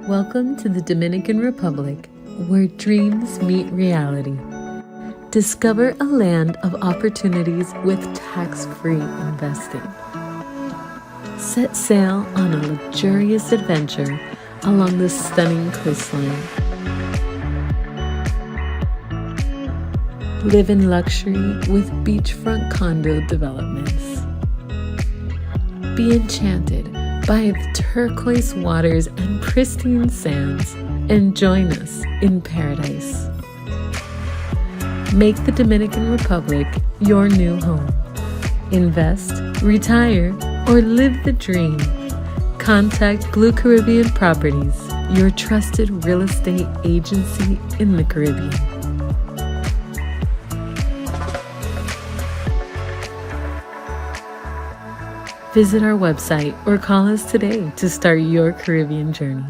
Welcome to the Dominican Republic, where dreams meet reality. Discover a land of opportunities with tax-free investing. Set sail on a luxurious adventure along the stunning coastline. Live in luxury with beachfront condo developments. Be enchanted by the turquoise waters and pristine sands, and join us in paradise. Make the Dominican Republic your new home. Invest, retire, or live the dream. Contact Blue Caribbean Properties, your trusted real estate agency in the Caribbean. Visit our website or call us today to start your Caribbean journey.